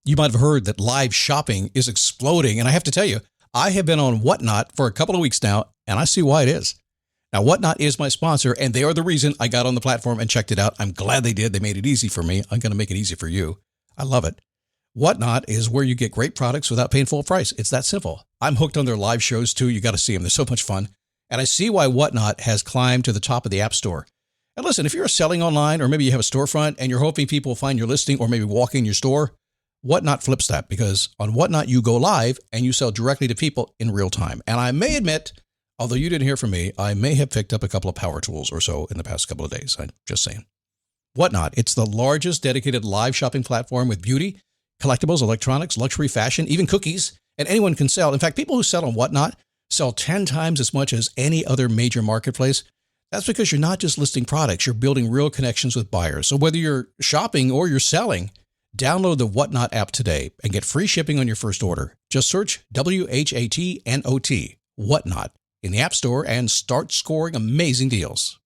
You might have heard that live shopping is exploding. And I have to tell you, I have been on Whatnot for a couple of weeks now, and I see why it is. Now, Whatnot is my sponsor, and they are the reason I got on the platform and checked it out. I'm glad they did. They made it easy for me. I'm going to make it easy for you. I love it. Whatnot is where you get great products without paying full price. It's that simple. I'm hooked on their live shows, too. You got to see them. They're so much fun. And I see why Whatnot has climbed to the top of the App Store. And listen, if you're selling online, or maybe you have a storefront and you're hoping people will find your listing or maybe walk in your store, Whatnot flips that, because on Whatnot, you go live and you sell directly to people in real time. And I may admit, although you didn't hear from me, I may have picked up a couple of power tools or so in the past couple of days. I'm just saying. Whatnot, it's the largest dedicated live shopping platform with beauty, collectibles, electronics, luxury, fashion, even cookies, and anyone can sell. In fact, people who sell on Whatnot sell 10 times as much as any other major marketplace. That's because you're not just listing products, you're building real connections with buyers. So whether you're shopping or you're selling, download the Whatnot app today and get free shipping on your first order. Just search WHATNOT, Whatnot, in the App Store and start scoring amazing deals.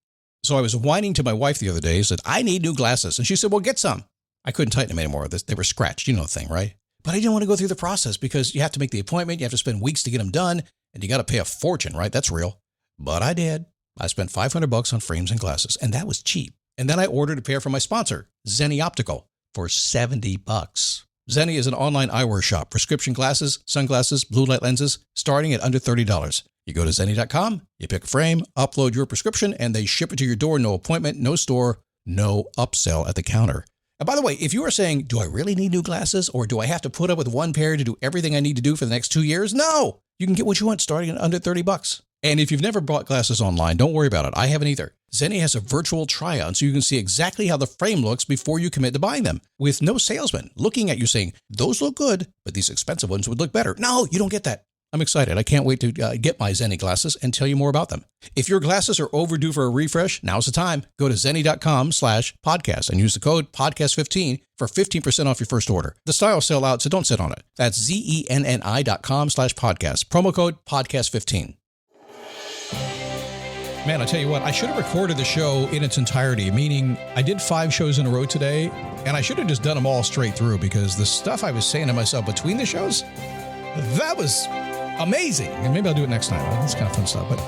So I was whining to my wife the other day, said, I need new glasses. And she said, well, get some. I couldn't tighten them anymore. They were scratched. You know the thing, right? But I didn't want to go through the process because you have to make the appointment. You have to spend weeks to get them done. And you got to pay a fortune, right? That's real. But I did. I spent $500 on frames and glasses, and that was cheap. And then I ordered a pair from my sponsor, Zenni Optical, for $70. Zenni is an online eyewear shop, prescription glasses, sunglasses, blue light lenses, starting at under $30. You go to Zenni.com, you pick a frame, upload your prescription, and they ship it to your door. No appointment, no store, no upsell at the counter. And by the way, if you are saying, do I really need new glasses, or do I have to put up with one pair to do everything I need to do for the next 2 years? No, you can get what you want starting at under $30. And if you've never bought glasses online, don't worry about it. I haven't either. Zenni has a virtual try-on so you can see exactly how the frame looks before you commit to buying them, with no salesman looking at you saying, those look good, but these expensive ones would look better. No, you don't get that. I'm excited. I can't wait to get my Zenni glasses and tell you more about them. If your glasses are overdue for a refresh, now's the time. Go to Zenni.com/podcast and use the code podcast15 for 15% off your first order. The styles sell out, so don't sit on it. That's Zenni.com/podcast. Promo code podcast15. Man, I tell you what, I should have recorded the show in its entirety, meaning I did 5 shows in a row today, and I should have just done them all straight through because the stuff I was saying to myself between the shows, that was amazing. And maybe I'll do it next time. It's kind of fun stuff. But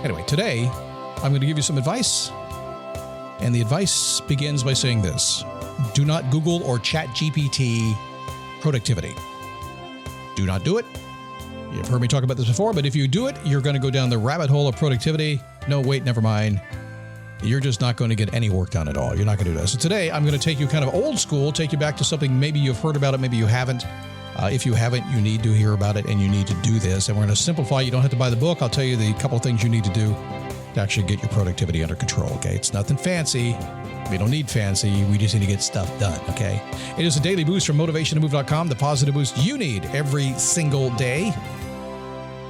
anyway, today I'm going to give you some advice. And the advice begins by saying this: do not Google or Chat GPT productivity. Do not do it. You've heard me talk about this before, but if you do it, you're going to go down the rabbit hole of productivity. No, wait, never mind. You're just not going to get any work done at all. You're not going to do that. So today I'm going to take you kind of old school, take you back to something maybe you've heard about it, maybe you haven't. If you haven't, you need to hear about it and you need to do this. And we're going to simplify. You don't have to buy the book. I'll tell you the couple of things you need to do to actually get your productivity under control. Okay. It's nothing fancy. We don't need fancy. We just need to get stuff done. Okay. It is a daily boost from motivationtomove.com, the positive boost you need every single day.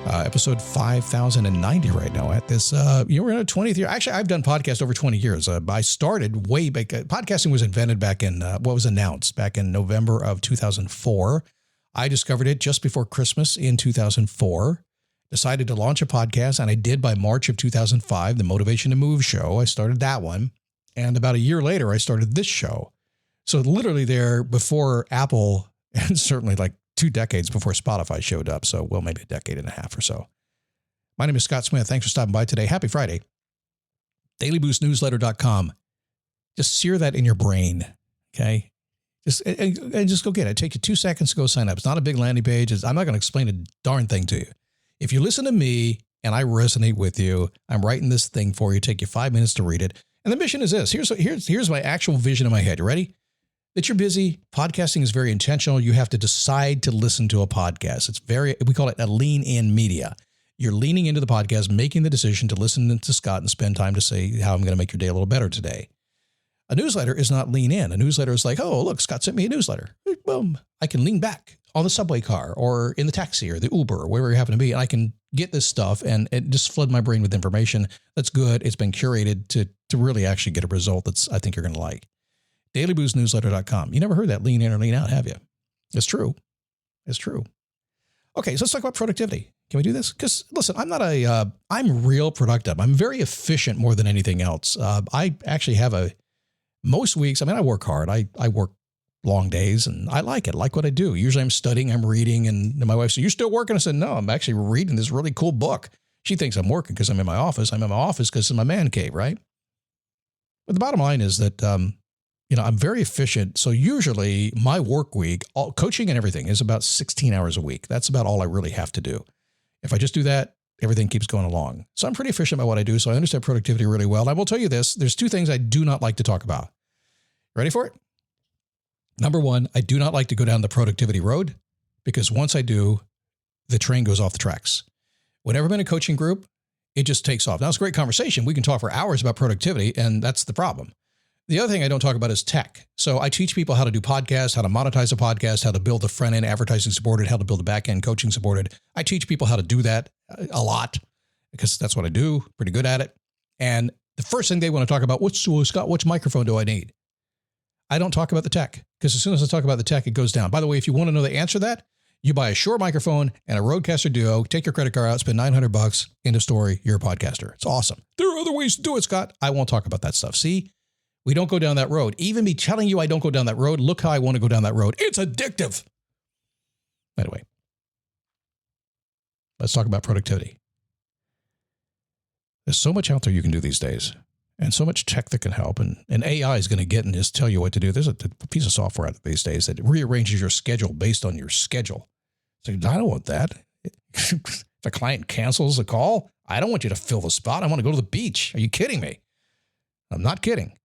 Episode 5090 right now at this, we're in a 20th year. Actually, I've done podcasts over 20 years. I started way back. Podcasting was invented back in, was announced back in November of 2004. I discovered it just before Christmas in 2004, decided to launch a podcast, and I did by March of 2005, the Motivation to Move show. I started that one. And about a year later, I started this show. So literally there before Apple, and certainly like 2 decades before Spotify showed up. So, well, maybe a decade and a half or so. My name is Scott Smith. Thanks for stopping by today. Happy Friday. DailyBoostNewsletter.com. Just sear that in your brain. Okay. Just go get it. Take you 2 seconds to go sign up. It's not a big landing page. I'm not going to explain a darn thing to you. If you listen to me and I resonate with you, I'm writing this thing for you. Take you 5 minutes to read it. And the mission is this. Here's my actual vision in my head. You ready? That you're busy. Podcasting is very intentional. You have to decide to listen to a podcast. We call it a lean in media. You're leaning into the podcast, making the decision to listen to Scott and spend time to say how I'm going to make your day a little better today. A newsletter is not lean in. A newsletter is like, oh, look, Scott sent me a newsletter. Boom. I can lean back on the subway car or in the taxi or the Uber or wherever you happen to be. And I can get this stuff and it just flood my brain with information that's good. It's been curated to really actually get a result that's I think you're going to like. DailyBoostNewsletter.com. You never heard that lean in or lean out, have you? It's true. It's true. Okay, so let's talk about productivity. Can we do this? Because listen, I'm real productive. I'm very efficient more than anything else. I actually have most weeks, I work hard. I work long days, and I like it. I like what I do. Usually I'm studying, I'm reading, and my wife said, "You still working?" I said, "No, I'm actually reading this really cool book." She thinks I'm working because I'm in my office. I'm in my office because it's my man cave, right? But the bottom line is that, I'm very efficient. So usually my work week, all coaching and everything, is about 16 hours a week. That's about all I really have to do. If I just do that, everything keeps going along. So I'm pretty efficient about what I do. So I understand productivity really well. And I will tell you this, there's two things I do not like to talk about. Ready for it? Number one, I do not like to go down the productivity road because once I do, the train goes off the tracks. Whenever I'm in a coaching group, it just takes off. Now, it's a great conversation. We can talk for hours about productivity, and that's the problem. The other thing I don't talk about is tech. So I teach people how to do podcasts, how to monetize a podcast, how to build a front-end advertising supported, how to build a back-end coaching supported. I teach people how to do that a lot because that's what I do, pretty good at it. And the first thing they want to talk about, Scott, which microphone do I need? I don't talk about the tech because as soon as I talk about the tech, it goes down. By the way, if you want to know the answer to that, you buy a Shure microphone and a Rodecaster Duo, take your credit card out, spend $900, end of story, you're a podcaster. It's awesome. There are other ways to do it, Scott. I won't talk about that stuff. See, we don't go down that road. Even me telling you I don't go down that road, look how I want to go down that road. It's addictive. Anyway, let's talk about productivity. There's so much out there you can do these days. And so much tech that can help. And AI is going to get and just tell you what to do. There's a piece of software out there these days that rearranges your schedule based on your schedule. So I don't want that. If a client cancels a call, I don't want you to fill the spot. I want to go to the beach. Are you kidding me? I'm not kidding.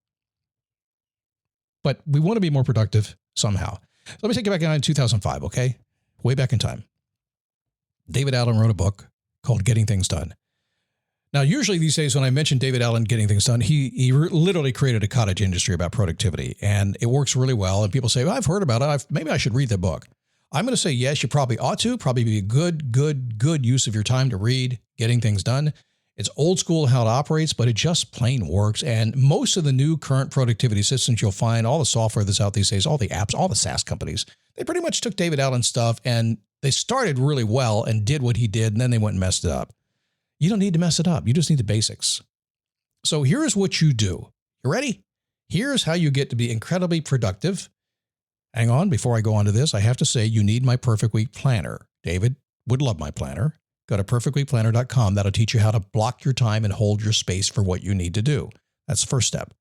But we want to be more productive somehow. So let me take you back in 2005, okay? Way back in time. David Allen wrote a book called Getting Things Done. Now, usually these days when I mention David Allen getting things done, he literally created a cottage industry about productivity, and it works really well. And people say, well, I've heard about it. Maybe I should read the book. I'm going to say, yes, you probably ought to. Probably be a good use of your time to read Getting Things Done. It's old school how it operates, but it just plain works. And most of the new current productivity systems you'll find, all the software that's out these days, all the apps, all the SaaS companies, they pretty much took David Allen's stuff and they started really well and did what he did, and then they went and messed it up. You don't need to mess it up. You just need the basics. So here's what you do. You ready? Here's how you get to be incredibly productive. Hang on. Before I go on to this, I have to say you need my Perfect Week Planner. David would love my planner. Go to perfectweekplanner.com. That'll teach you how to block your time and hold your space for what you need to do. That's the first step.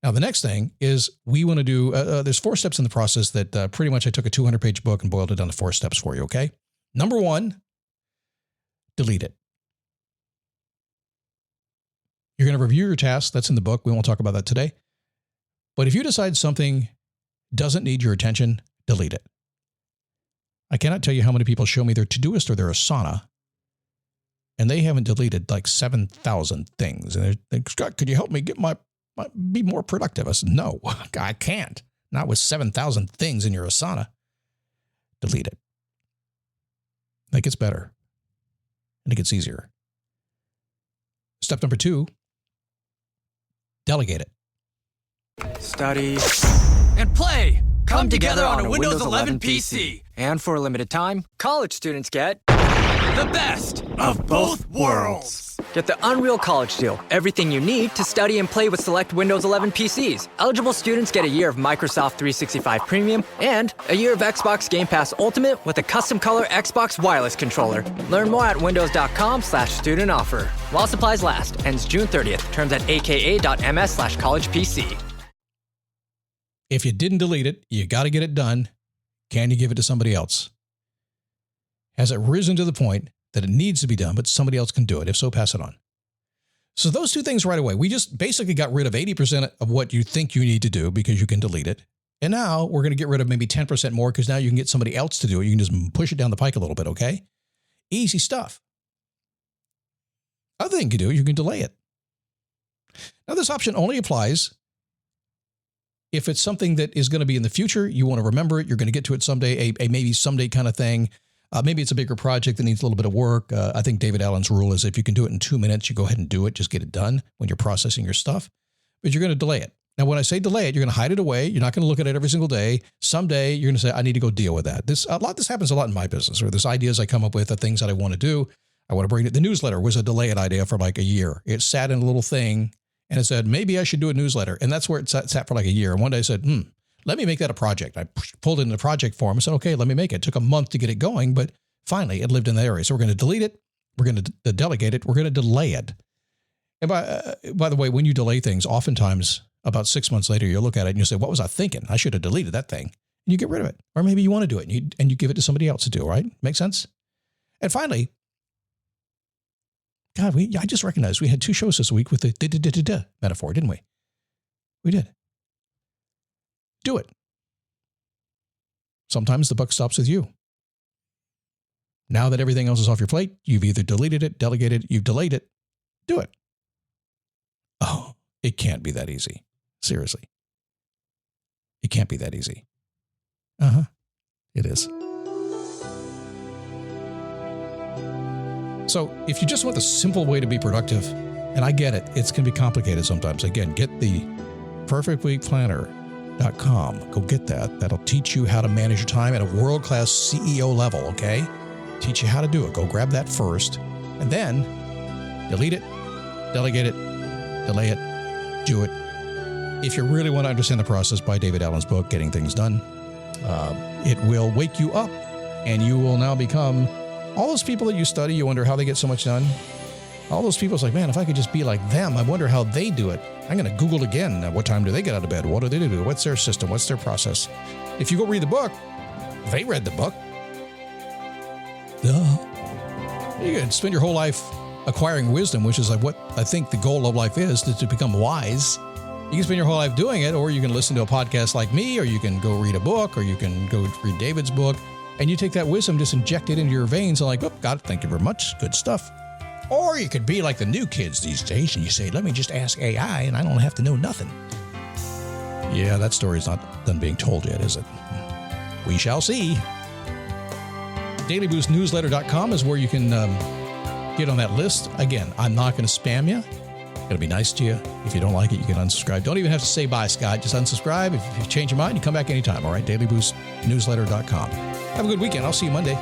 Now, the next thing is we want to do, there's 4 steps in the process that pretty much I took a 200-page book and boiled it down to 4 steps for you, okay? Number 1, delete it. You're going to review your tasks. That's in the book. We won't talk about that today. But if you decide something doesn't need your attention, delete it. I cannot tell you how many people show me their Todoist or their Asana, and they haven't deleted like 7,000 things. And they're like, Scott, could you help me get be more productive? I said, no, I can't. Not with 7,000 things in your Asana. Delete it. That gets better. And it gets easier. Step number 2, delegate it. Study and play come together on a Windows 11 PC. And for a limited time, college students get the best of both worlds. Get the Unreal College Deal. Everything you need to study and play with select Windows 11 PCs. Eligible students get a year of Microsoft 365 Premium and a year of Xbox Game Pass Ultimate with a custom color Xbox wireless controller. Learn more at windows.com/student offer. While supplies last. Ends June 30th. Terms at aka.ms/collegepc. If you didn't delete it, you got to get it done. Can you give it to somebody else? Has it risen to the point that it needs to be done, but somebody else can do it? If so, pass it on. So those 2 things right away. We just basically got rid of 80% of what you think you need to do because you can delete it. And now we're going to get rid of maybe 10% more because now you can get somebody else to do it. You can just push it down the pike a little bit, okay? Easy stuff. Other thing you can do, you can delay it. Now this option only applies if it's something that is going to be in the future. You want to remember it. You're going to get to it someday, a maybe someday kind of thing. Maybe it's a bigger project that needs a little bit of work. I think David Allen's rule is if you can do it in 2 minutes, you go ahead and do it. Just get it done when you're processing your stuff. But you're going to delay it. Now, when I say delay it, you're going to hide it away. You're not going to look at it every single day. Someday, you're going to say, I need to go deal with that. This happens a lot in my business, where there's ideas I come up with, the things that I want to do. I want to bring it. The newsletter was a delay it idea for like a year. It sat in a little thing, and it said, maybe I should do a newsletter. And that's where it sat for like a year. And one day I said, let me make that a project. I pulled it in the project form and said, okay, let me make it. It took a month to get it going, but finally it lived in that area. So we're going to delete it. We're going to delegate it. We're going to delay it. And by the way, when you delay things, oftentimes about 6 months later, you'll look at it and you'll say, what was I thinking? I should have deleted that thing. And you get rid of it. Or maybe you want to do it and you give it to somebody else to do, right? Make sense? And finally, God, I just recognized we had 2 shows this week with the da metaphor, didn't we? We did. Do it. Sometimes the buck stops with you. Now that everything else is off your plate, you've either deleted it, delegated, you've delayed it. Do it. Oh, it can't be that easy. Seriously. It can't be that easy. It is. So if you just want the simple way to be productive, and I get it, it's going to be complicated sometimes. Again, get the perfectweekplanner.com. Go get that. That'll teach you how to manage your time at a world-class CEO level, okay? Teach you how to do it. Go grab that first. And then delete it, delegate it, delay it, do it. If you really want to understand the process, buy David Allen's book, Getting Things Done. It will wake you up, and you will now become all those people that you study. You wonder how they get so much done. All those people, it's like, man, if I could just be like them, I wonder how they do it. I'm going to Google again. What time do they get out of bed? What do they do? What's their system? What's their process? If you go read the book, they read the book. Duh. You can spend your whole life acquiring wisdom, which is like what I think the goal of life is, to become wise. You can spend your whole life doing it, or you can listen to a podcast like me, or you can go read a book, or you can go read David's book, and you take that wisdom, just inject it into your veins, and like, oh, God, thank you very much. Good stuff. Or you could be like the new kids these days, and you say, let me just ask AI, and I don't have to know nothing. Yeah, that story's not done being told yet, is it? We shall see. DailyBoostNewsletter.com is where you can get on that list. Again, I'm not going to spam you. I'm going to be nice to you. If you don't like it, you can unsubscribe. Don't even have to say bye, Scott. Just unsubscribe. If you change your mind, you come back anytime. All right, DailyBoostNewsletter.com. Have a good weekend. I'll see you Monday.